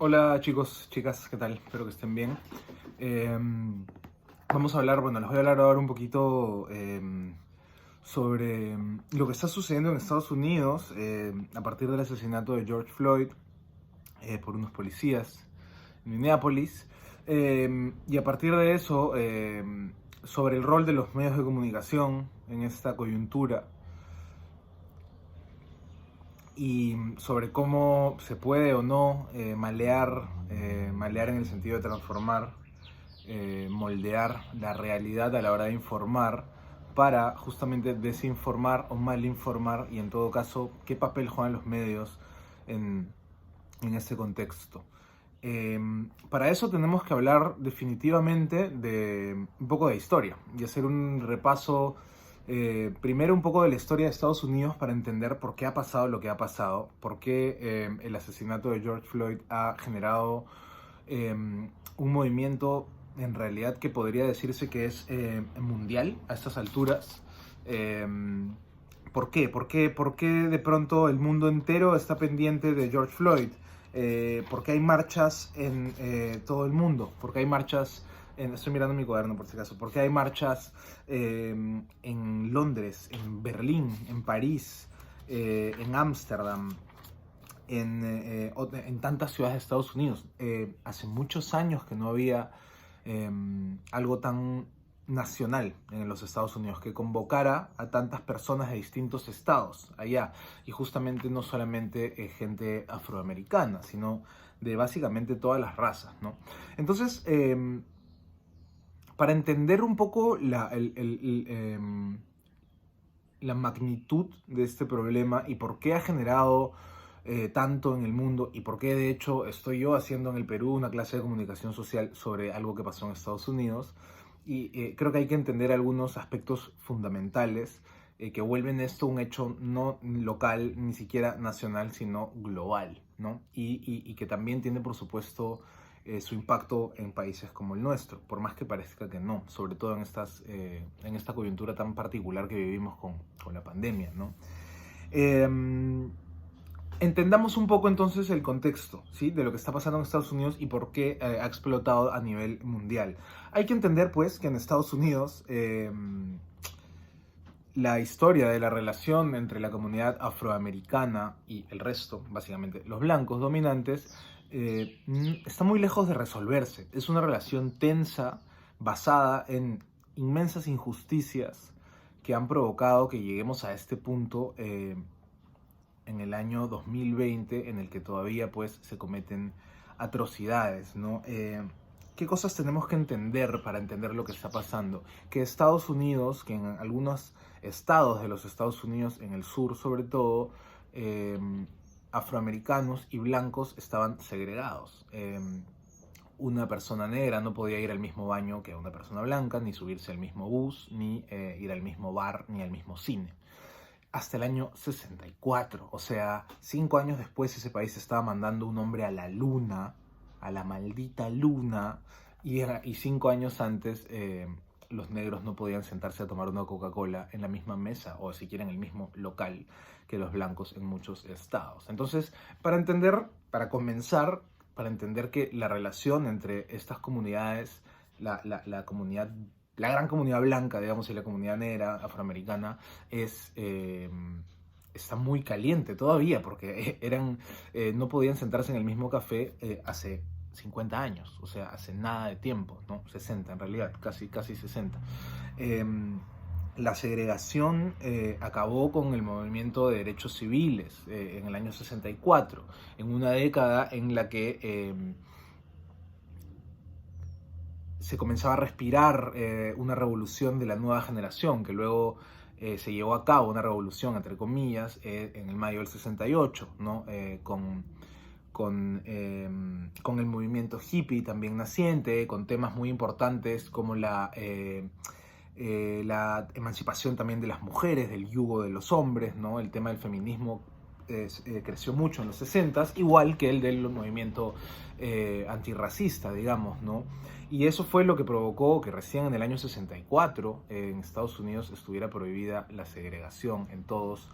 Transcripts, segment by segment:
Hola chicos, chicas, ¿qué tal? Espero que estén bien. Eh, Vamos a hablar, bueno, les voy a hablar ahora un poquito sobre lo que está sucediendo en Estados Unidos a partir del asesinato de George Floyd por unos policías en Minneapolis. Y a partir de eso, sobre el rol de los medios de comunicación en esta coyuntura y sobre cómo se puede o no malear en el sentido de transformar, moldear la realidad a la hora de informar para justamente desinformar o malinformar y en todo caso qué papel juegan los medios en, en este contexto. Eh, para eso tenemos que hablar definitivamente de un poco de historia y hacer un repaso, primero un poco de la historia de Estados Unidos para entender por qué ha pasado lo que ha pasado, por qué el asesinato de George Floyd ha generado un movimiento en realidad que podría decirse que es mundial a estas alturas. Eh, ¿Por qué? ¿Por qué de pronto el mundo entero está pendiente de George Floyd? ¿Por qué hay marchas en todo el mundo? ¿Por qué hay marchas estoy mirando mi cuaderno por si acaso? ¿Por qué hay marchas en Londres, en Berlín, en París, en Ámsterdam? En tantas ciudades de Estados Unidos. Hace muchos años que no había algo tan nacional en los Estados Unidos, que convocara a tantas personas de distintos estados allá, y justamente no solamente gente afroamericana, sino de básicamente todas las razas, ¿no? Entonces, para entender un poco la magnitud de este problema y por qué ha generado tanto en el mundo y por qué de hecho estoy yo haciendo en el Perú una clase de comunicación social sobre algo que pasó en Estados Unidos. Y creo que hay que entender algunos aspectos fundamentales que vuelven esto un hecho no local, ni siquiera nacional, sino global, ¿no? Y que también tiene, por supuesto, su impacto en países como el nuestro, por más que parezca que no, sobre todo en esta coyuntura tan particular que vivimos con la pandemia, ¿no? Eh, Entendamos un poco entonces el contexto, ¿sí?, de lo que está pasando en Estados Unidos y por qué ha explotado a nivel mundial. Hay que entender, pues, que en Estados Unidos la historia de la relación entre la comunidad afroamericana y el resto, básicamente los blancos dominantes, está muy lejos de resolverse. Es una relación tensa, basada en inmensas injusticias que han provocado que lleguemos a este punto en el año 2020 en el que todavía pues se cometen atrocidades, ¿no? ¿Qué cosas tenemos que entender para entender lo que está pasando? Que Estados Unidos, que en algunos estados de los Estados Unidos, en el sur sobre todo, eh, afroamericanos y blancos estaban segregados. Una persona negra no podía ir al mismo baño que una persona blanca, ni subirse al mismo bus, ni ir al mismo bar, ni al mismo cine hasta el año 64. O sea, 5 años después ese país estaba mandando un hombre a la luna, a la maldita luna, y 5 años antes los negros no podían sentarse a tomar una Coca-Cola en la misma mesa o siquiera en el mismo local que los blancos en muchos estados. Entonces, para comenzar, para entender que la relación entre estas comunidades, la comunidad, la gran comunidad blanca, digamos, y la comunidad negra, afroamericana, es, está muy caliente todavía, porque no podían sentarse en el mismo café hace 50 años, o sea, hace nada de tiempo, ¿no? 60 en realidad, casi 60. Eh, la segregación acabó con el movimiento de derechos civiles en el año 64, en una década en la que se comenzaba a respirar una revolución de la nueva generación, que luego se llevó a cabo, una revolución entre comillas, en el mayo del 68, ¿no? Con el movimiento hippie también naciente, con temas muy importantes como la emancipación también de las mujeres, del yugo de los hombres, ¿no? El tema del feminismo creció mucho en los 60, igual que el del movimiento antirracista, digamos, ¿no? Y eso fue lo que provocó que recién en el año 64 en Estados Unidos estuviera prohibida la segregación en todos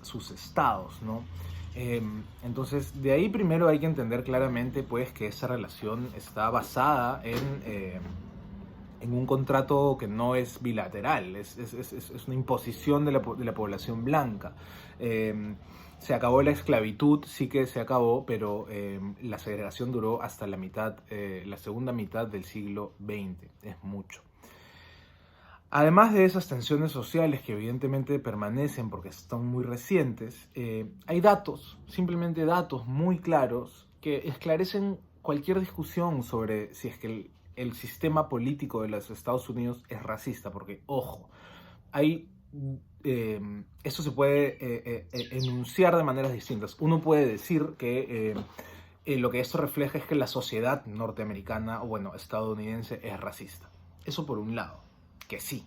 sus estados, ¿no? Entonces, de ahí primero hay que entender claramente pues, que esa relación está basada en un contrato que no es bilateral, es una imposición de la población blanca. Se acabó la esclavitud, sí que se acabó, pero la segregación duró hasta la segunda mitad del siglo XX, es mucho. Además de esas tensiones sociales que evidentemente permanecen porque son muy recientes, hay datos, simplemente datos muy claros que esclarecen cualquier discusión sobre si es que el sistema político de los Estados Unidos es racista, porque, ojo, hay, esto se puede enunciar de maneras distintas. Uno puede decir que lo que esto refleja es que la sociedad norteamericana, o bueno, estadounidense, es racista. Eso por un lado, que sí,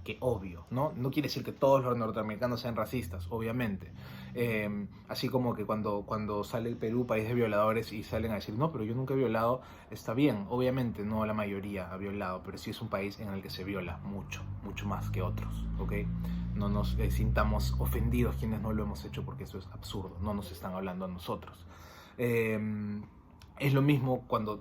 que obvio, ¿no? No quiere decir que todos los norteamericanos sean racistas, obviamente. Así como que cuando sale el Perú, país de violadores, y salen a decir, no, pero yo nunca he violado, está bien, obviamente no la mayoría ha violado, pero sí es un país en el que se viola mucho, mucho más que otros, ¿ok? No nos sintamos ofendidos quienes no lo hemos hecho, porque eso es absurdo, no nos están hablando a nosotros. Es lo mismo cuando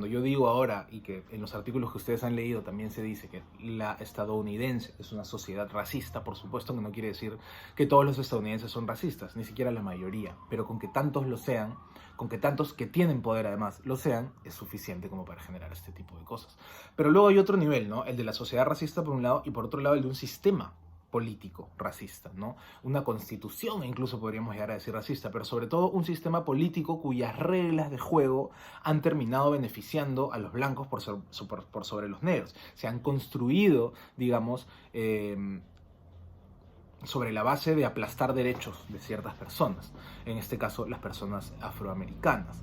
yo digo ahora, y que en los artículos que ustedes han leído también se dice que la estadounidense es una sociedad racista. Por supuesto que no quiere decir que todos los estadounidenses son racistas, ni siquiera la mayoría, pero con que tantos lo sean, con que tantos que tienen poder además lo sean, es suficiente como para generar este tipo de cosas. Pero luego hay otro nivel, ¿no? El de la sociedad racista por un lado, y por otro lado el de un sistema político racista, ¿no? Una constitución incluso podríamos llegar a decir racista, pero sobre todo un sistema político cuyas reglas de juego han terminado beneficiando a los blancos por sobre los negros. Se han construido, digamos, sobre la base de aplastar derechos de ciertas personas, en este caso las personas afroamericanas.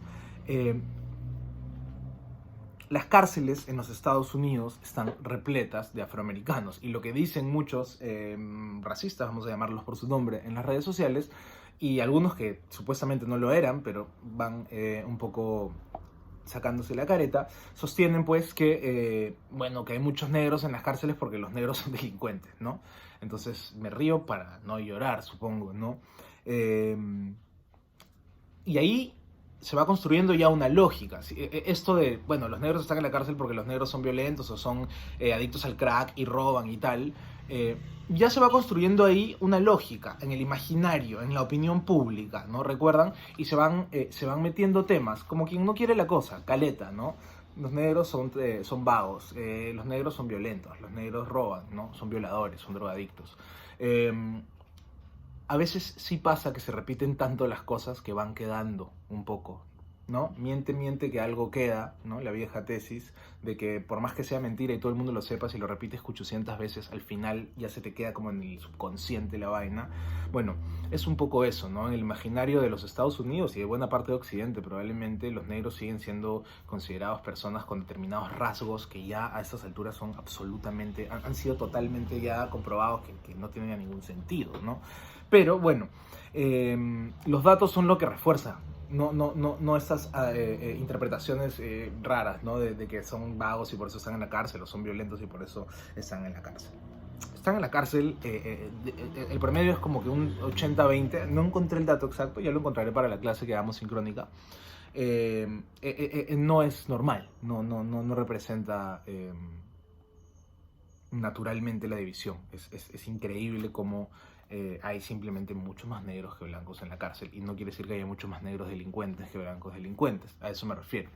Las cárceles en los Estados Unidos están repletas de afroamericanos, y lo que dicen muchos racistas, vamos a llamarlos por su nombre, en las redes sociales, y algunos que supuestamente no lo eran, pero van un poco sacándose la careta, sostienen pues que, bueno, que hay muchos negros en las cárceles porque los negros son delincuentes, ¿no? Entonces me río para no llorar, supongo, ¿no? Y ahí se va construyendo ya una lógica. Esto de, bueno, los negros están en la cárcel porque los negros son violentos o son adictos al crack y roban y tal, ya se va construyendo ahí una lógica en el imaginario, en la opinión pública, ¿no? ¿Recuerdan? Y se van metiendo temas, como quien no quiere la cosa, caleta, ¿no? Los negros son vagos, los negros son violentos, los negros roban, ¿no? Son violadores, son drogadictos. A veces sí pasa que se repiten tanto las cosas que van quedando un poco, ¿no? Miente que algo queda, ¿no? La vieja tesis de que por más que sea mentira y todo el mundo lo sepa, si lo repites 800 veces, al final ya se te queda como en el subconsciente la vaina. Bueno, es un poco eso, ¿no? En el imaginario de los Estados Unidos y de buena parte de Occidente, probablemente los negros siguen siendo considerados personas con determinados rasgos que ya a estas alturas son absolutamente, han sido totalmente ya comprobados que no tienen ningún sentido, ¿no? Pero bueno, los datos son lo que refuerza, no estas interpretaciones raras, ¿no? De que son vagos y por eso están en la cárcel, o son violentos y por eso están en la cárcel. Están en la cárcel, el promedio es como que un 80-20, no encontré el dato exacto, ya lo encontraré para la clase que damos sincrónica. No es normal, no representa naturalmente la división. Es increíble cómo hay simplemente muchos más negros que blancos en la cárcel, y no quiere decir que haya muchos más negros delincuentes que blancos delincuentes, a eso me refiero.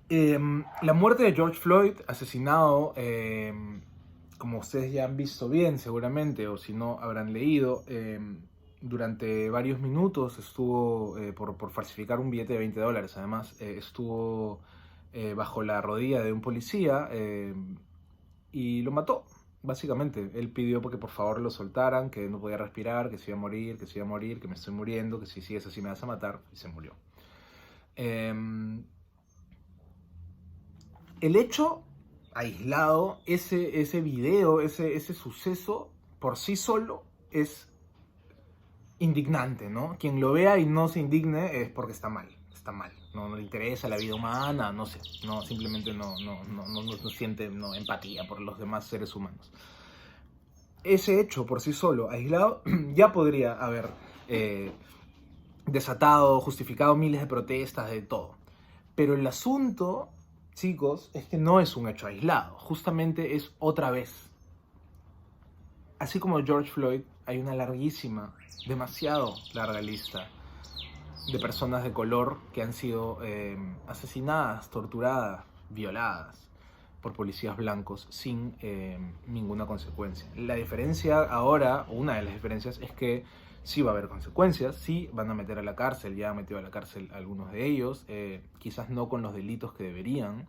La muerte de George Floyd, asesinado, como ustedes ya han visto bien seguramente, o si no habrán leído, durante varios minutos estuvo, por falsificar un billete de $20, además, estuvo bajo la rodilla de un policía y lo mató. Básicamente, él pidió porque por favor lo soltaran, que no podía respirar, que se iba a morir, que me estoy muriendo, que si sigues así me vas a matar, y se murió. El hecho aislado, ese video, ese suceso por sí solo es indignante, ¿no? Quien lo vea y no se indigne es porque está mal, no le interesa la vida humana, no sé, simplemente no siente empatía por los demás seres humanos. Ese hecho por sí solo, aislado, ya podría haber desatado, justificado miles de protestas, de todo. Pero el asunto, chicos, es que no es un hecho aislado, justamente es otra vez. Así como George Floyd, hay una larguísima, demasiado larga lista de personas de color que han sido asesinadas, torturadas, violadas por policías blancos sin ninguna consecuencia. La diferencia ahora, o una de las diferencias, es que sí va a haber consecuencias, sí van a meter a la cárcel, ya han metido a la cárcel a algunos de ellos, quizás no con los delitos que deberían.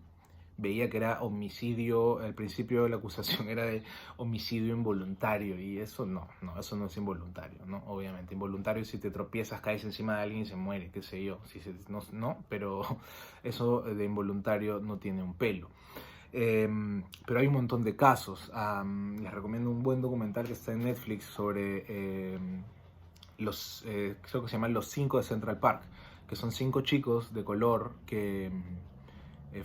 Veía que era homicidio, al principio de la acusación era de homicidio involuntario, y eso no es involuntario, ¿no? Obviamente, involuntario si te tropiezas, caes encima de alguien y se muere, qué sé yo, no, pero eso de involuntario no tiene un pelo. Pero hay un montón de casos. Les recomiendo un buen documental que está en Netflix sobre creo que se llaman Los 5 de Central Park, que son 5 chicos de color que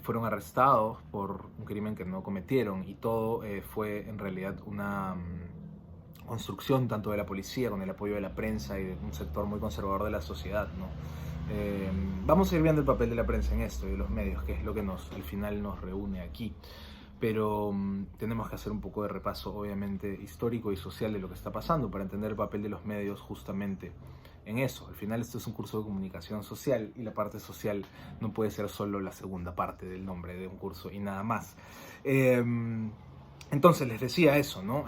fueron arrestados por un crimen que no cometieron, y todo fue en realidad una construcción tanto de la policía con el apoyo de la prensa y de un sector muy conservador de la sociedad, ¿no? Vamos a ir viendo el papel de la prensa en esto y de los medios, que es lo que al final nos reúne aquí. Pero tenemos que hacer un poco de repaso, obviamente, histórico y social de lo que está pasando para entender el papel de los medios justamente en eso. Al final esto es un curso de comunicación social y la parte social no puede ser solo la segunda parte del nombre de un curso y nada más. Entonces les decía eso, ¿no?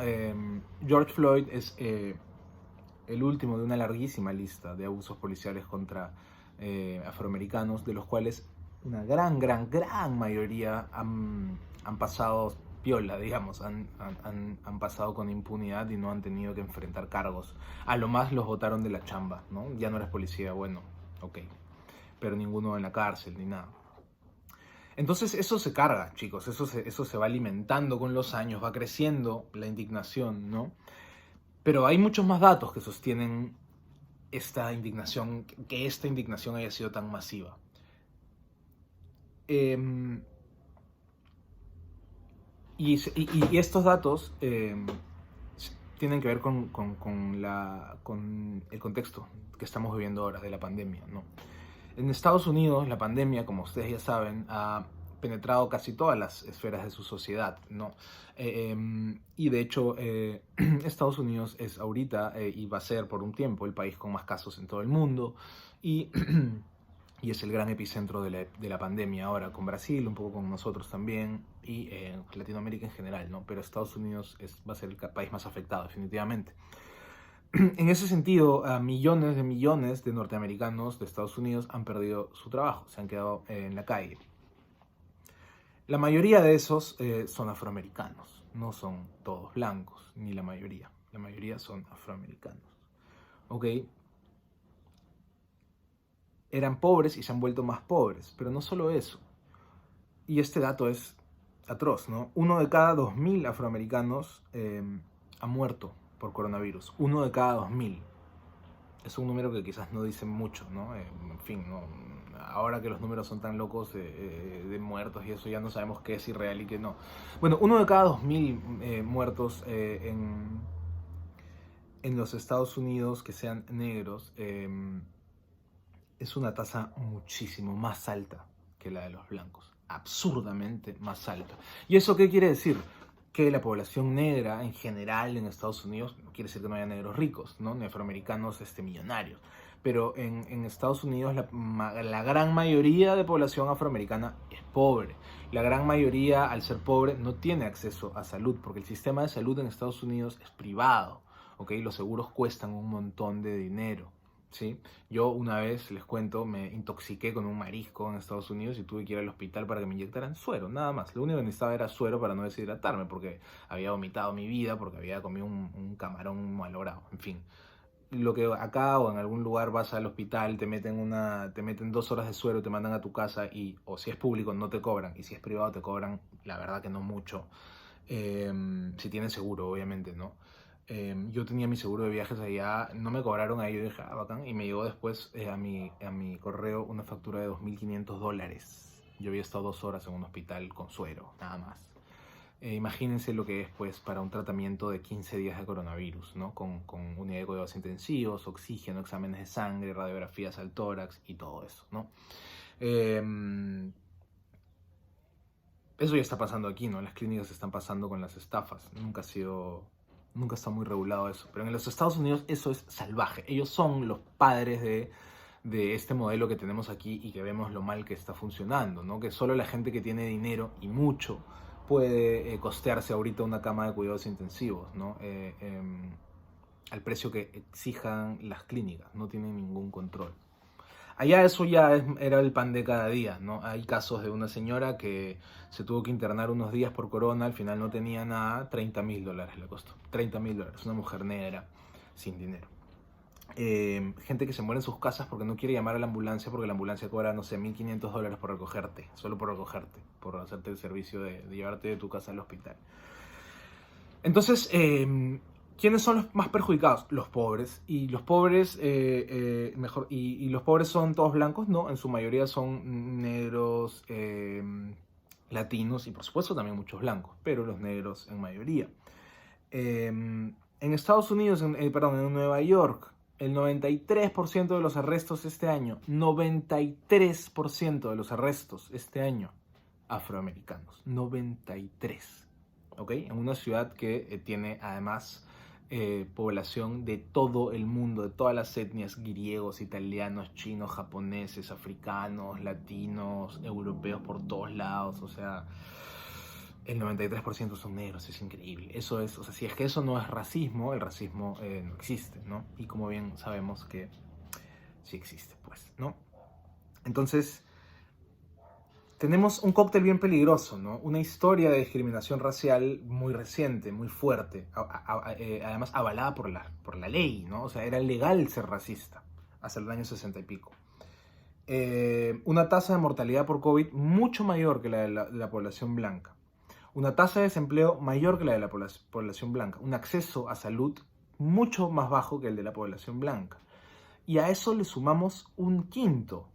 George Floyd es el último de una larguísima lista de abusos policiales contra afroamericanos, de los cuales una gran mayoría han pasado piola, digamos, han pasado con impunidad y no han tenido que enfrentar cargos. A lo más los botaron de la chamba, ¿no? Ya no eres policía, bueno, ok, pero ninguno en la cárcel ni nada. Entonces eso se carga, chicos, eso se va alimentando con los años, va creciendo la indignación, ¿no? Pero hay muchos más datos que sostienen esta indignación, que esta indignación haya sido tan masiva. Y estos datos tienen que ver con el contexto que estamos viviendo ahora de la pandemia, ¿no? En Estados Unidos, la pandemia, como ustedes ya saben, ha penetrado casi todas las esferas de su sociedad, ¿no? Y de hecho, Estados Unidos es ahorita y va a ser por un tiempo el país con más casos en todo el mundo, y y es el gran epicentro de la pandemia ahora, con Brasil, un poco con nosotros también, y Latinoamérica en general, ¿no? Pero Estados Unidos va a ser el país más afectado, definitivamente. En ese sentido, millones de norteamericanos de Estados Unidos han perdido su trabajo, se han quedado en la calle. La mayoría de esos son afroamericanos, no son todos blancos, ni la mayoría son afroamericanos, ¿ok? Eran pobres y se han vuelto más pobres, pero no solo eso. Y este dato es atroz, ¿no? 1 de cada 2.000 afroamericanos ha muerto por coronavirus. 1 de cada 2.000. Es un número que quizás no dice mucho, ¿no? En fin, ¿no? Ahora que los números son tan locos de muertos y eso, ya no sabemos qué es irreal y qué no. Bueno, 1 de cada 2.000 muertos en los Estados Unidos que sean negros es una tasa muchísimo más alta que la de los blancos, absurdamente más alta. ¿Y eso qué quiere decir? Que la población negra en general en Estados Unidos, no quiere decir que no haya negros ricos, ¿no? Ni afroamericanos millonarios, pero en Estados Unidos la gran mayoría de población afroamericana es pobre. La gran mayoría, al ser pobre, no tiene acceso a salud, porque el sistema de salud en Estados Unidos es privado, ¿ok? Los seguros cuestan un montón de dinero, ¿sí? Yo una vez, les cuento, me intoxiqué con un marisco en Estados Unidos y tuve que ir al hospital para que me inyectaran suero, nada más. Lo único que necesitaba era suero para no deshidratarme, porque había vomitado mi vida, porque había comido un camarón malogrado, en fin. Lo que acá o en algún lugar vas al hospital, te meten 2 horas de suero, te mandan a tu casa y, o si es público, no te cobran, y si es privado te cobran, la verdad que no mucho. Si tienes seguro, obviamente, ¿no? Yo tenía mi seguro de viajes allá, no me cobraron ahí, yo dije, bacán, y me llegó después a mi correo una factura de $2.500. Yo había estado 2 horas en un hospital con suero, nada más. Imagínense lo que es pues para un tratamiento de 15 días de coronavirus, ¿no? Con unidad de cuidados intensivos, oxígeno, exámenes de sangre, radiografías al tórax y todo eso, ¿no? Eso ya está pasando aquí, ¿no? Las clínicas están pasando con las estafas. Nunca está muy regulado eso. Pero en los Estados Unidos eso es salvaje. Ellos son los padres de este modelo que tenemos aquí y que vemos lo mal que está funcionando, ¿no? Que solo la gente que tiene dinero y mucho puede costearse ahorita una cama de cuidados intensivos, ¿no? Al precio que exijan las clínicas. No tienen ningún control. Allá eso ya era el pan de cada día, ¿no? Hay casos de una señora que se tuvo que internar unos días por corona, al final no tenía nada, $30,000 le costó. $30,000, una mujer negra sin dinero. Gente que se muere en sus casas porque no quiere llamar a la ambulancia porque la ambulancia cobra, no sé, $1,500 por recogerte, solo por recogerte, por hacerte el servicio de llevarte de tu casa al hospital. Entonces, ¿quiénes son los más perjudicados? Los pobres. Y los pobres, y los pobres son todos blancos, no, en su mayoría son negros, latinos y por supuesto también muchos blancos, pero los negros en mayoría. En Estados Unidos, en Nueva York, el 93% de los arrestos este año, 93% de los arrestos este año, afroamericanos, 93%. ¿Ok? En una ciudad que tiene además población de todo el mundo, de todas las etnias, griegos, italianos, chinos, japoneses, africanos, latinos, europeos por todos lados, o sea, el 93% son negros, es increíble. Eso es, o sea, si es que eso no es racismo, el racismo no existe, ¿no? Y como bien sabemos que sí existe, pues, ¿no? Entonces, tenemos un cóctel bien peligroso, ¿no? Una historia de discriminación racial muy reciente, muy fuerte, además avalada por la ley, ¿no? O sea, era legal ser racista hasta el año 60 y pico. Una tasa de mortalidad por COVID mucho mayor que la de la población blanca. Una tasa de desempleo mayor que la de la población blanca. Un acceso a salud mucho más bajo que el de la población blanca. Y a eso le sumamos un quinto.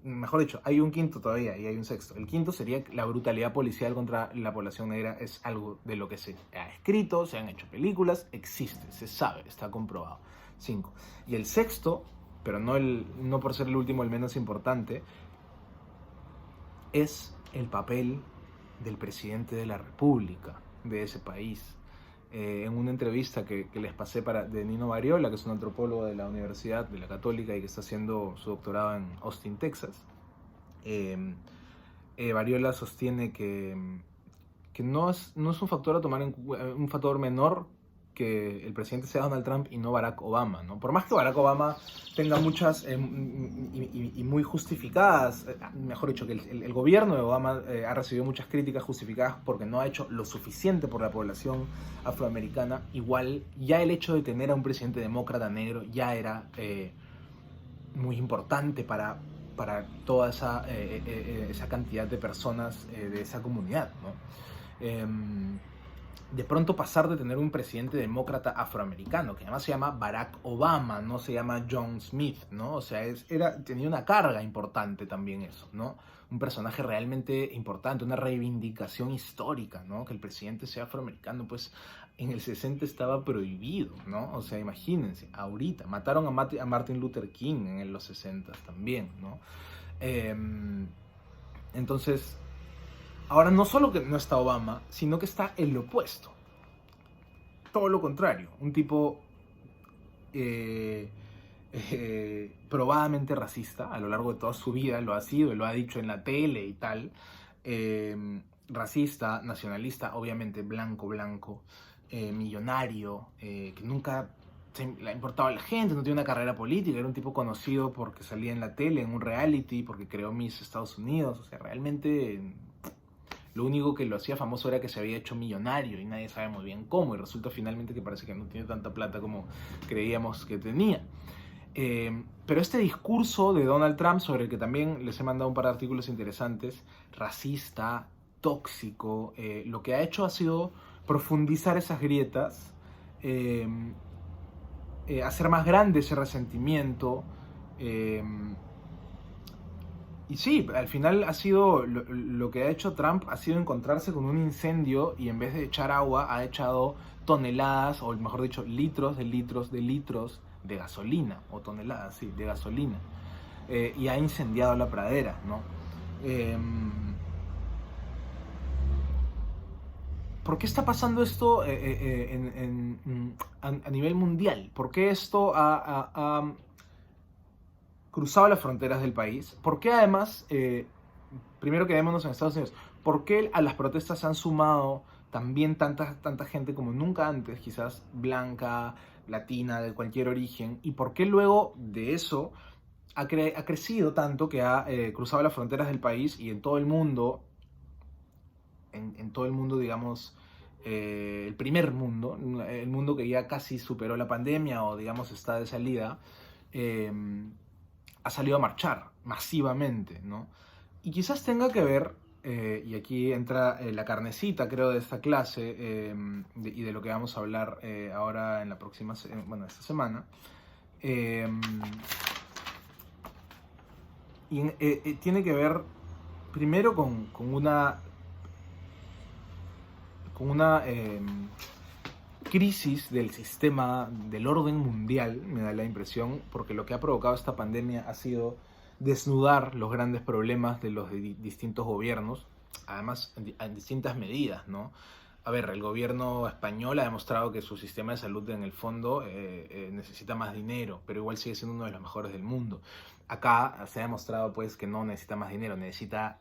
Mejor dicho, hay un quinto todavía y hay un sexto. El quinto sería la brutalidad policial contra la población negra. Es algo de lo que se ha escrito, se han hecho películas, existe, se sabe, está comprobado. 5. Y el sexto, pero no por ser el último, el menos importante, es el papel del presidente de la República de ese país. En una entrevista que les pasé de Nino Variola, que es un antropólogo de la Universidad de la Católica y que está haciendo su doctorado en Austin, Texas, Variola sostiene que no es un factor a tomar un factor menor que el presidente sea Donald Trump y no Barack Obama, ¿no? Por más que Barack Obama tenga muchas y muy justificadas, mejor dicho, que el gobierno de Obama ha recibido muchas críticas justificadas porque no ha hecho lo suficiente por la población afroamericana, igual ya el hecho de tener a un presidente demócrata negro ya era muy importante para toda esa cantidad de personas de esa comunidad, ¿no? De pronto pasar de tener un presidente demócrata afroamericano, que además se llama Barack Obama, no se llama John Smith, ¿no? O sea, tenía una carga importante también eso, ¿no? Un personaje realmente importante, una reivindicación histórica, ¿no? Que el presidente sea afroamericano, pues en el 60 estaba prohibido, ¿no? O sea, imagínense, ahorita, mataron a Martin Luther King en los 60 también, ¿no? Entonces, ahora no solo que no está Obama, sino que está el opuesto. Todo lo contrario. Un tipo probadamente racista a lo largo de toda su vida, lo ha sido, lo ha dicho en la tele y tal. Racista, nacionalista, obviamente blanco, millonario, que nunca le ha importado a la gente, no tiene una carrera política, era un tipo conocido porque salía en la tele, en un reality, porque creó Miss Estados Unidos, o sea, realmente lo único que lo hacía famoso era que se había hecho millonario y nadie sabe muy bien cómo, y resulta finalmente que parece que no tiene tanta plata como creíamos que tenía. Pero este discurso de Donald Trump, sobre el que también les he mandado un par de artículos interesantes, racista, tóxico, lo que ha hecho ha sido profundizar esas grietas, hacer más grande ese resentimiento, Y sí, al final ha sido lo que ha hecho Trump ha sido encontrarse con un incendio y en vez de echar agua ha echado toneladas, o mejor dicho, litros de litros de litros de gasolina, o toneladas, sí, de gasolina. Y ha incendiado la pradera, ¿no? Eh, ¿Por qué está pasando esto a nivel mundial? ¿Por qué esto ha cruzado las fronteras del país? ¿Por qué además, primero quedémonos en Estados Unidos, por qué a las protestas se han sumado también tanta gente como nunca antes, quizás blanca, latina, de cualquier origen? ¿Y por qué luego de eso ha crecido tanto que ha cruzado las fronteras del país y en todo el mundo, en todo el mundo, digamos, el primer mundo, el mundo que ya casi superó la pandemia o digamos está de salida, eh, ha salido a marchar masivamente, ¿no? Y quizás tenga que ver, y aquí entra la carnecita, creo, de esta clase y de lo que vamos a hablar ahora en la próxima, bueno, esta semana. Eh, y tiene que ver primero con una crisis del sistema, del orden mundial, me da la impresión, porque lo que ha provocado esta pandemia ha sido desnudar los grandes problemas de los distintos gobiernos, además en distintas medidas, ¿no? A ver, el gobierno español ha demostrado que su sistema de salud en el fondo necesita más dinero, pero igual sigue siendo uno de los mejores del mundo. Acá se ha demostrado pues que no necesita más dinero, necesita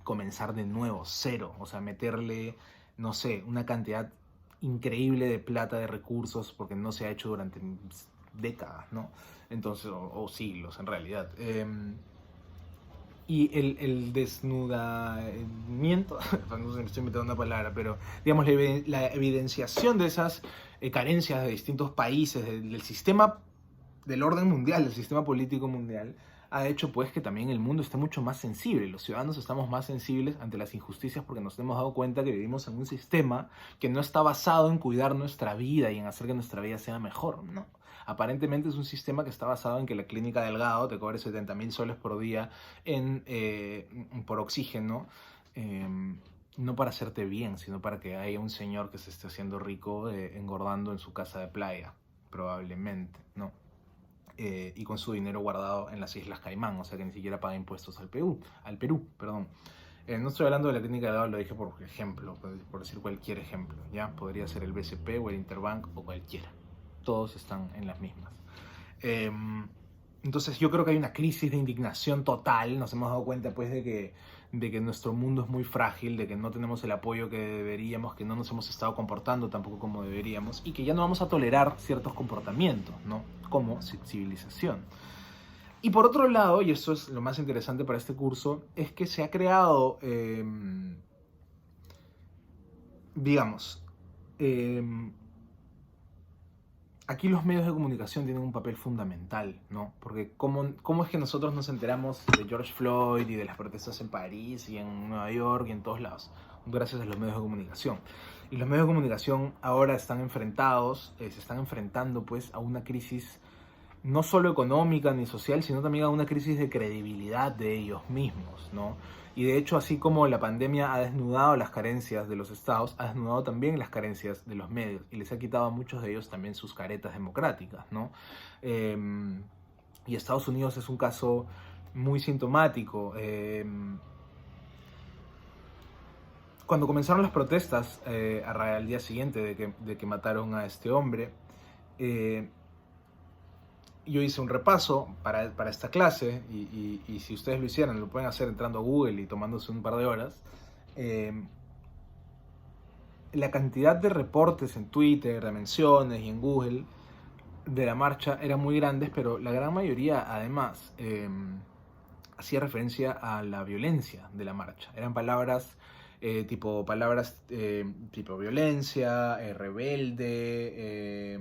comenzar de nuevo, cero, o sea, meterle, no sé, una cantidad increíble de plata, de recursos, porque no se ha hecho durante décadas, ¿no? Entonces, o siglos en realidad. Y el desnudamiento, no sé, me estoy inventando una palabra, pero digamos la evidenciación de esas carencias de distintos países, del sistema, del orden mundial, del sistema político mundial, ha hecho pues que también el mundo esté mucho más sensible. Los ciudadanos estamos más sensibles ante las injusticias porque nos hemos dado cuenta que vivimos en un sistema que no está basado en cuidar nuestra vida y en hacer que nuestra vida sea mejor, ¿no? Aparentemente es un sistema que está basado en que la clínica Delgado te cobre 70.000 soles por día por oxígeno, eh, no para hacerte bien, sino para que haya un señor que se esté haciendo rico engordando en su casa de playa, probablemente, ¿no? Y con su dinero guardado en las Islas Caimán, o sea que ni siquiera paga impuestos al Perú, perdón. No estoy hablando de la clínica de Delgado, lo dije por ejemplo, por decir cualquier ejemplo, ¿ya? Podría ser el BCP o el Interbank o cualquiera. Todos están en las mismas. Eh, entonces yo creo que hay una crisis de indignación total. Nos hemos dado cuenta pues de que nuestro mundo es muy frágil, de que no tenemos el apoyo que deberíamos, que no nos hemos estado comportando tampoco como deberíamos y que ya no vamos a tolerar ciertos comportamientos, ¿no? Como civilización. Y por otro lado, y esto es lo más interesante para este curso, es que se ha creado, digamos, aquí los medios de comunicación tienen un papel fundamental, ¿no? Porque ¿cómo es que nosotros nos enteramos de George Floyd y de las protestas en París y en Nueva York y en todos lados? Gracias a los medios de comunicación. Y los medios de comunicación ahora están enfrentados, se están enfrentando pues a una crisis no solo económica ni social, sino también a una crisis de credibilidad de ellos mismos, ¿no? Y de hecho, así como la pandemia ha desnudado las carencias de los estados, ha desnudado también las carencias de los medios y les ha quitado a muchos de ellos también sus caretas democráticas, ¿no? Y Estados Unidos es un caso muy sintomático. Cuando comenzaron las protestas al día siguiente de que mataron a este hombre, yo hice un repaso para esta clase y si ustedes lo hicieran, lo pueden hacer entrando a Google y tomándose un par de horas. La cantidad de reportes en Twitter, de menciones y en Google de la marcha eran muy grandes, pero la gran mayoría además hacía referencia a la violencia de la marcha. Eran palabras tipo violencia, rebelde,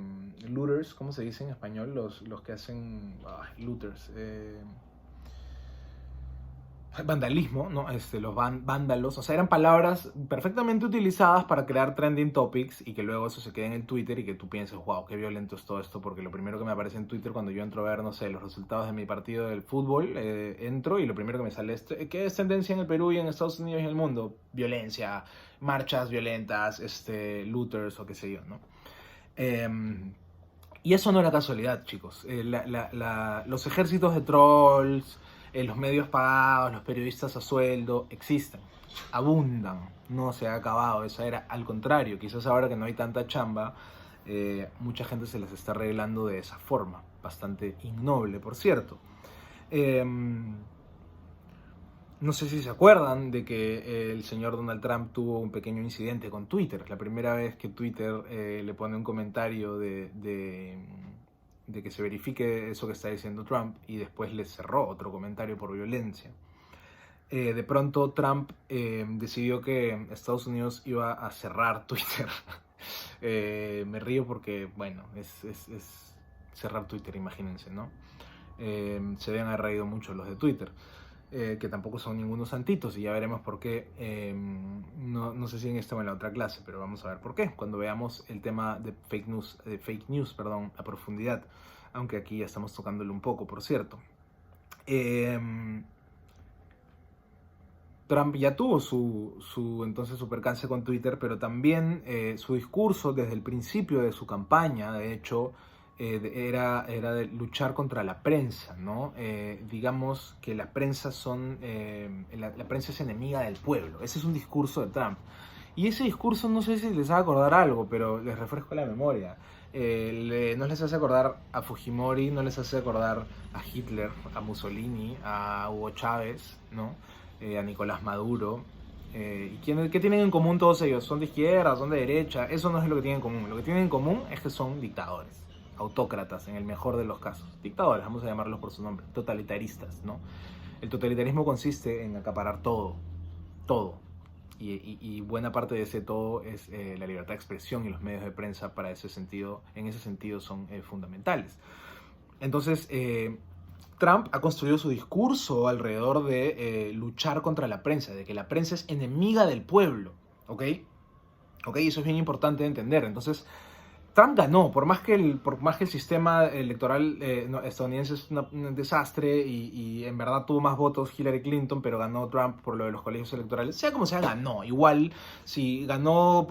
looters, ¿cómo se dice en español? Los que hacen looters. vandalismo, ¿no? Los vándalos, o sea, eran palabras perfectamente utilizadas para crear trending topics y que luego eso se quede en el Twitter y que tú pienses, wow, qué violento es todo esto, porque lo primero que me aparece en Twitter cuando yo entro a ver, no sé, los resultados de mi partido del fútbol, entro y lo primero que me sale es, ¿qué es tendencia en el Perú y en Estados Unidos y en el mundo? Violencia, marchas violentas, looters o qué sé yo, ¿no? Y eso no era casualidad, chicos. Los ejércitos de trolls, los medios pagados, los periodistas a sueldo, existen, abundan, no se ha acabado esa era. Al contrario, quizás ahora que no hay tanta chamba, mucha gente se las está arreglando de esa forma, bastante innoble, por cierto. No sé si se acuerdan de que el señor Donald Trump tuvo un pequeño incidente con Twitter. La primera vez que Twitter le pone un comentario de que se verifique eso que está diciendo Trump y después le cerró otro comentario por violencia. De pronto Trump decidió que Estados Unidos iba a cerrar Twitter. Me río porque, bueno, es cerrar Twitter, imagínense, ¿no? Se deben haber reído mucho los de Twitter. Que tampoco son ningunos santitos y ya veremos por qué. No sé si en esta o en la otra clase, pero vamos a ver por qué cuando veamos el tema de fake news, perdón, a profundidad, aunque aquí ya estamos tocándolo un poco, por cierto. Trump ya tuvo su percance con Twitter, pero también su discurso desde el principio de su campaña, de hecho, era de luchar contra la prensa, ¿no? Digamos que la prensa la prensa es enemiga del pueblo. Ese es un discurso de Trump. Y ese discurso no sé si les va a acordar algo, pero les refresco la memoria. No les hace acordar a Fujimori, no les hace acordar a Hitler, a Mussolini, a Hugo Chávez, ¿no? A Nicolás Maduro. ¿Y qué tienen en común todos ellos? ¿Son de izquierda? ¿Son de derecha? Eso no es lo que tienen en común. Lo que tienen en común es que son dictadores, autócratas en el mejor de los casos. Dictadores, vamos a llamarlos por su nombre, totalitaristas, ¿no? El totalitarismo consiste en acaparar todo, todo. Y buena parte de ese todo es la libertad de expresión y los medios de prensa en ese sentido son fundamentales. Entonces, Trump ha construido su discurso alrededor de luchar contra la prensa, de que la prensa es enemiga del pueblo, ¿ok? ¿Ok? Eso es bien importante de entender. Entonces, Trump ganó, por más que el sistema electoral estadounidense es un desastre y en verdad tuvo más votos Hillary Clinton, pero ganó Trump por lo de los colegios electorales. Sea como sea, ganó. Igual, si ganó,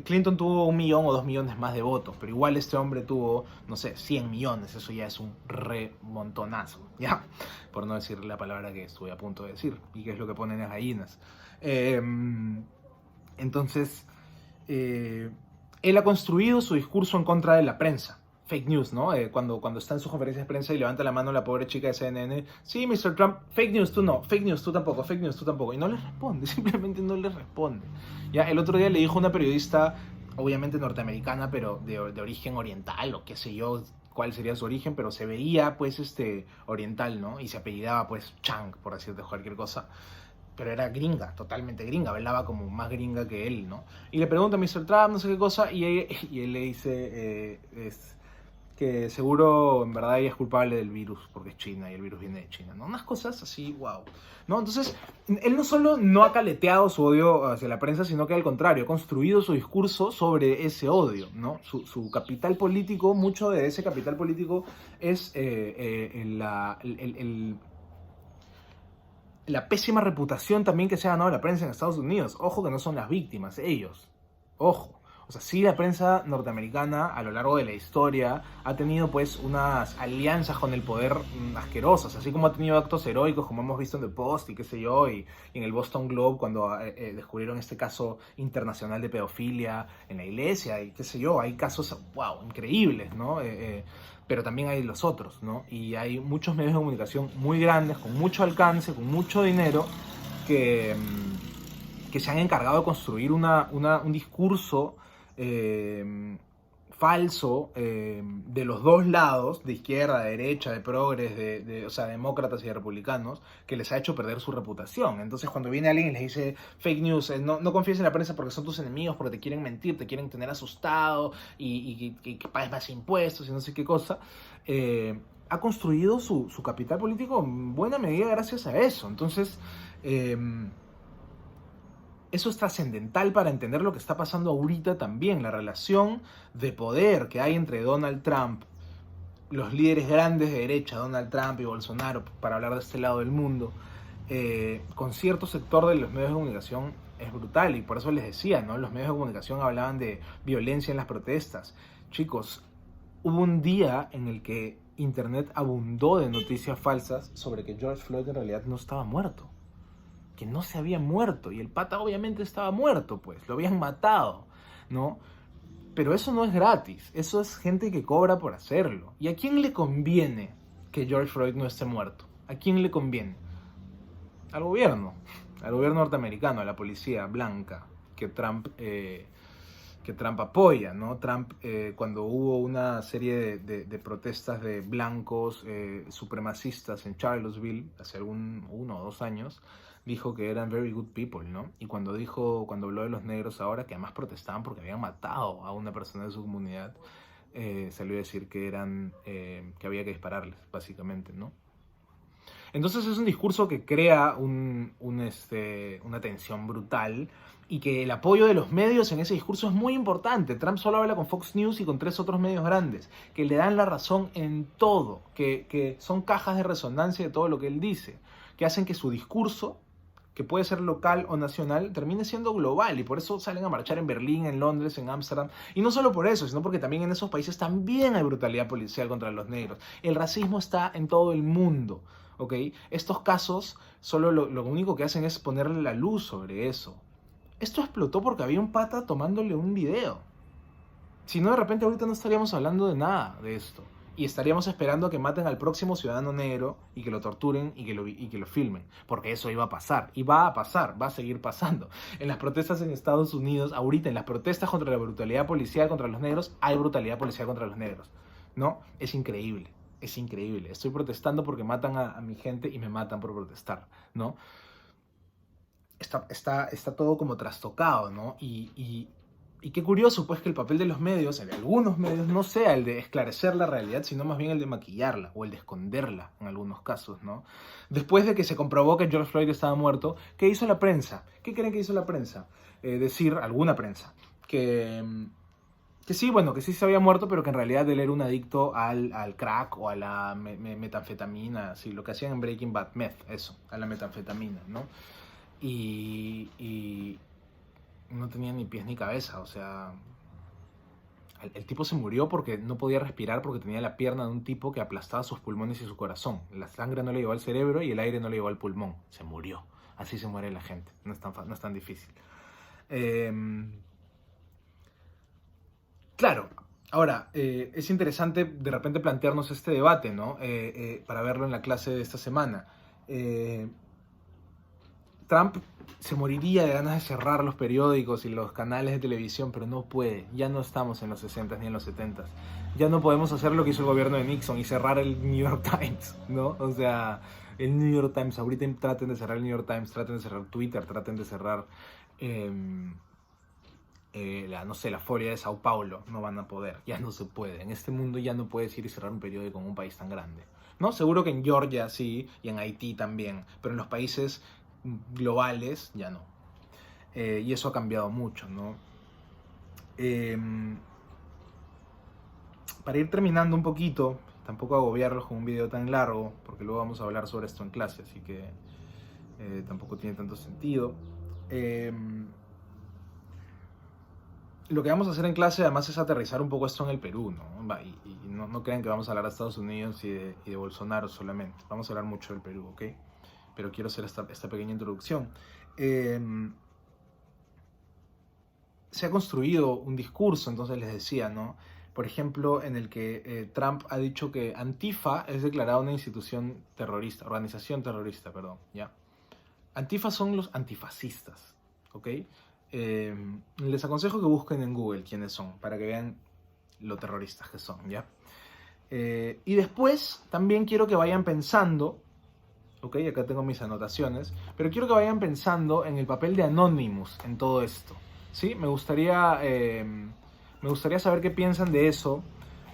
Clinton tuvo 1 millón o 2 millones más de votos, pero igual este hombre tuvo, no sé, 100 millones. Eso ya es un remontonazo, ¿ya? Por no decir la palabra que estuve a punto de decir y que es lo que ponen las gallinas. Entonces... él ha construido su discurso en contra de la prensa. Fake news, ¿no? Cuando está en sus conferencias de prensa y levanta la mano la pobre chica de CNN. Sí, Mr. Trump, fake news, tú no. Fake news, tú tampoco. Fake news, tú tampoco. Y no le responde, simplemente no le responde. Ya, el otro día le dijo una periodista, obviamente norteamericana, pero de origen oriental o qué sé yo, cuál sería su origen, pero se veía, pues, oriental, ¿no? Y se apellidaba, pues, Chang, por decirte cualquier cosa. Pero era gringa, totalmente gringa, hablaba como más gringa que él, ¿no? Y le pregunta a Mr. Trump, no sé qué cosa, y él le dice que seguro en verdad ella es culpable del virus, porque es China y el virus viene de China, ¿no? Unas cosas así, wow, ¿no? Entonces, él no solo no ha caleteado su odio hacia la prensa, sino que al contrario, ha construido su discurso sobre ese odio, ¿no? Su capital político, mucho de ese capital político es la pésima reputación también que se ha ganado la prensa en Estados Unidos. Ojo que no son las víctimas, ellos. Ojo. O sea, sí, la prensa norteamericana a lo largo de la historia ha tenido pues unas alianzas con el poder asquerosas, así como ha tenido actos heroicos como hemos visto en The Post y qué sé yo, y en el Boston Globe cuando descubrieron este caso internacional de pedofilia en la iglesia y qué sé yo, hay casos, wow, increíbles, ¿no? Pero también hay los otros, ¿no? Y hay muchos medios de comunicación muy grandes, con mucho alcance, con mucho dinero, que se han encargado de construir un discurso falso de los dos lados, de izquierda, de derecha, de progres, o sea, demócratas y de republicanos, que les ha hecho perder su reputación. Entonces, cuando viene alguien y les dice fake news, no confíes en la prensa porque son tus enemigos, porque te quieren mentir, te quieren tener asustado y que pagues más impuestos y no sé qué cosa, ha construido su capital político en buena medida gracias a eso. Entonces, eso es trascendental para entender lo que está pasando ahorita también, la relación de poder que hay entre Donald Trump, los líderes grandes de derecha, Donald Trump y Bolsonaro, para hablar de este lado del mundo, con cierto sector de los medios de comunicación es brutal. Y por eso les decía, ¿no? Los medios de comunicación hablaban de violencia en las protestas. Chicos, hubo un día en el que Internet abundó de noticias falsas sobre que George Floyd en realidad no estaba muerto, que no se había muerto, y el pata obviamente estaba muerto, pues, lo habían matado, ¿no? Pero eso no es gratis, eso es gente que cobra por hacerlo. ¿Y a quién le conviene que George Floyd no esté muerto? ¿A quién le conviene? Al gobierno norteamericano, a la policía blanca que Trump apoya, ¿no? Trump, cuando hubo una serie de protestas de blancos supremacistas en Charlottesville hace 1 o 2 años, dijo que eran very good people, ¿no? Y cuando habló de los negros ahora, que además protestaban porque habían matado a una persona de su comunidad, salió a decir que que había que dispararles, básicamente, ¿no? Entonces es un discurso que crea una tensión brutal, y que el apoyo de los medios en ese discurso es muy importante. Trump solo habla con Fox News y con 3 otros medios grandes, que le dan la razón en todo, que son cajas de resonancia de todo lo que él dice, que hacen que su discurso, que puede ser local o nacional, termine siendo global, y por eso salen a marchar en Berlín, en Londres, en Ámsterdam, y no solo por eso, sino porque también en esos países también hay brutalidad policial contra los negros. El racismo está en todo el mundo, ¿ok? Estos casos solo lo único que hacen es ponerle la luz sobre eso. Esto explotó porque había un pata tomándole un video. Si no, de repente ahorita no estaríamos hablando de nada de esto. Y estaríamos esperando a que maten al próximo ciudadano negro y que lo torturen y que lo filmen. Porque eso iba a pasar. Y va a pasar, va a seguir pasando. En las protestas en Estados Unidos, ahorita en las protestas contra la brutalidad policial contra los negros, hay brutalidad policial contra los negros, ¿no? Es increíble, es increíble. Estoy protestando porque matan a mi gente y me matan por protestar, ¿no? Está todo como trastocado, ¿no? Y qué curioso, pues, que el papel de los medios, de algunos medios, no sea el de esclarecer la realidad, sino más bien el de maquillarla o el de esconderla en algunos casos, ¿no? Después de que se comprobó que George Floyd estaba muerto, ¿qué hizo la prensa? ¿Qué creen que hizo la prensa? Alguna prensa, que sí, bueno, que sí se había muerto, pero que en realidad él era un adicto al crack o a la metanfetamina, sí, lo que hacían en Breaking Bad, eso, a la metanfetamina, ¿no? Y no tenía ni pies ni cabeza, o sea, el tipo se murió porque no podía respirar, porque tenía la pierna de un tipo que aplastaba sus pulmones y su corazón. La sangre no le llegó al cerebro y el aire no le llegó al pulmón. Se murió. Así se muere la gente. No es tan difícil. Claro, ahora, es interesante de repente plantearnos este debate, ¿no? Para verlo en la clase de esta semana. Trump se moriría de ganas de cerrar los periódicos y los canales de televisión, pero no puede. Ya no estamos en los 60s ni en los 70s. Ya no podemos hacer lo que hizo el gobierno de Nixon y cerrar el New York Times, ¿no? O sea, el New York Times, ahorita traten de cerrar el New York Times, traten de cerrar Twitter, traten de cerrar, la Folia de Sao Paulo. No van a poder, ya no se puede. En este mundo ya no puedes ir y cerrar un periódico en un país tan grande, ¿no? Seguro que en Georgia sí, y en Haití también, pero en los países globales ya no. Y eso ha cambiado mucho, ¿no? Para ir terminando un poquito, tampoco agobiarlos con un video tan largo, porque luego vamos a hablar sobre esto en clase, así que tampoco tiene tanto sentido. Lo que vamos a hacer en clase además es aterrizar un poco esto en el Perú, ¿no? Y no crean que vamos a hablar de Estados Unidos y de Bolsonaro solamente. Vamos a hablar mucho del Perú, ¿ok? Pero quiero hacer esta pequeña introducción. Se ha construido un discurso, entonces les decía, ¿no? Por ejemplo, en el que Trump ha dicho que Antifa es declarada una organización terrorista, perdón, ¿ya? Antifa son los antifascistas, ¿ok? Les aconsejo que busquen en Google quiénes son, para que vean lo terroristas que son, ¿ya? Y después también quiero que vayan pensando, ok, acá tengo mis anotaciones, pero quiero que vayan pensando en el papel de Anonymous en todo esto, ¿sí? Me gustaría saber qué piensan de eso,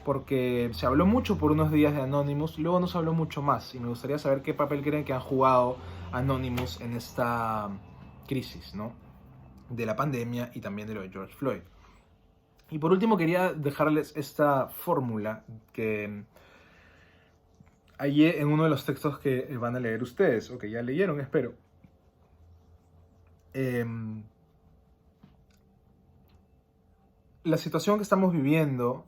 porque se habló mucho por unos días de Anonymous, luego no se habló mucho más, y me gustaría saber qué papel creen que han jugado Anonymous en esta crisis, ¿no? De la pandemia y también de lo de George Floyd. Y por último quería dejarles esta fórmula que hallé en uno de los textos que van a leer ustedes, o que ya leyeron, espero. La situación que estamos viviendo,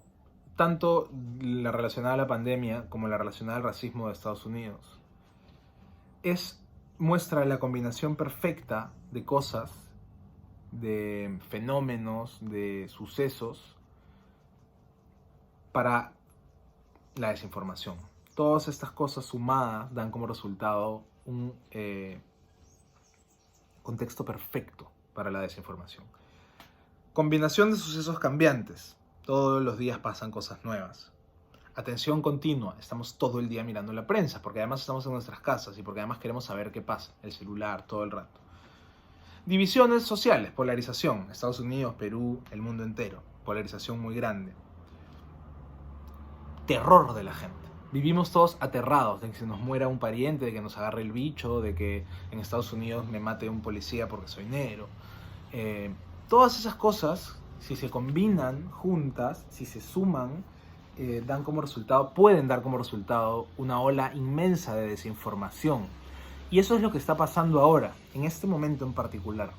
tanto la relacionada a la pandemia como la relacionada al racismo de Estados Unidos, muestra la combinación perfecta de cosas, de fenómenos, de sucesos para la desinformación. Todas estas cosas sumadas dan como resultado un contexto perfecto para la desinformación. Combinación de sucesos cambiantes. Todos los días pasan cosas nuevas. Atención continua. Estamos todo el día mirando la prensa, porque además estamos en nuestras casas y porque además queremos saber qué pasa. El celular, todo el rato. Divisiones sociales, polarización. Estados Unidos, Perú, el mundo entero. Polarización muy grande. Terror de la gente. Vivimos todos aterrados de que se nos muera un pariente, de que nos agarre el bicho, de que en Estados Unidos me mate un policía porque soy negro. Todas esas cosas, si se combinan juntas, si se suman, pueden dar como resultado una ola inmensa de desinformación. Y eso es lo que está pasando ahora, en este momento en particular.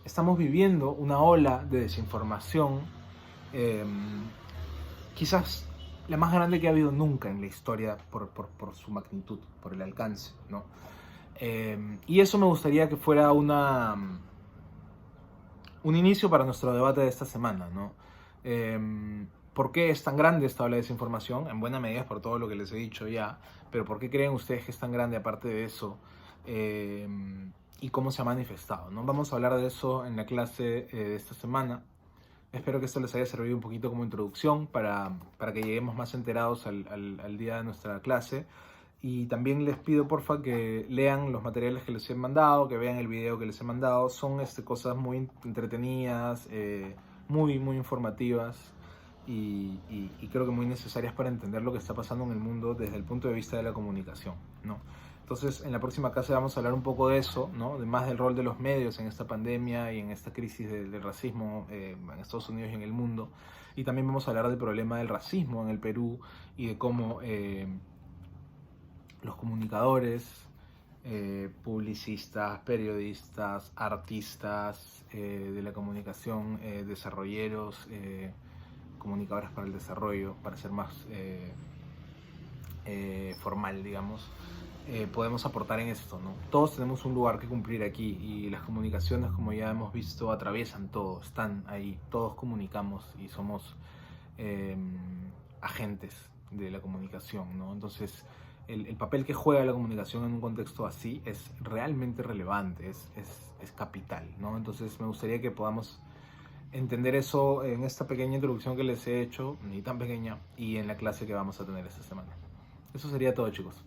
Estamos viviendo una ola de desinformación, quizás la más grande que ha habido nunca en la historia por su magnitud, por el alcance, ¿no? Y eso me gustaría que fuera un inicio para nuestro debate de esta semana, ¿no? ¿Por qué es tan grande esta ola de desinformación? En buena medida es por todo lo que les he dicho ya, pero ¿por qué creen ustedes que es tan grande aparte de eso? ¿Y cómo se ha manifestado, ¿no? Vamos a hablar de eso en la clase de esta semana. Espero que esto les haya servido un poquito como introducción para que lleguemos más enterados al día de nuestra clase. Y también les pido porfa que lean los materiales que les he mandado, que vean el video que les he mandado. Son cosas muy entretenidas, muy informativas y creo que muy necesarias para entender lo que está pasando en el mundo desde el punto de vista de la comunicación, ¿no? Entonces, en la próxima clase vamos a hablar un poco de eso, ¿no? Más del rol de los medios en esta pandemia y en esta crisis del racismo en Estados Unidos y en el mundo. Y también vamos a hablar del problema del racismo en el Perú y de cómo los comunicadores, publicistas, periodistas, artistas de la comunicación, desarrolleros, comunicadores para el desarrollo, para ser más formal, digamos, podemos aportar en esto, ¿no? Todos tenemos un lugar que cumplir aquí y las comunicaciones, como ya hemos visto, atraviesan todo, están ahí, todos comunicamos y somos agentes de la comunicación, ¿no? Entonces, el papel que juega la comunicación en un contexto así es realmente relevante, es capital, ¿no? Entonces, me gustaría que podamos entender eso en esta pequeña introducción que les he hecho, ni tan pequeña, y en la clase que vamos a tener esta semana. Eso sería todo, chicos.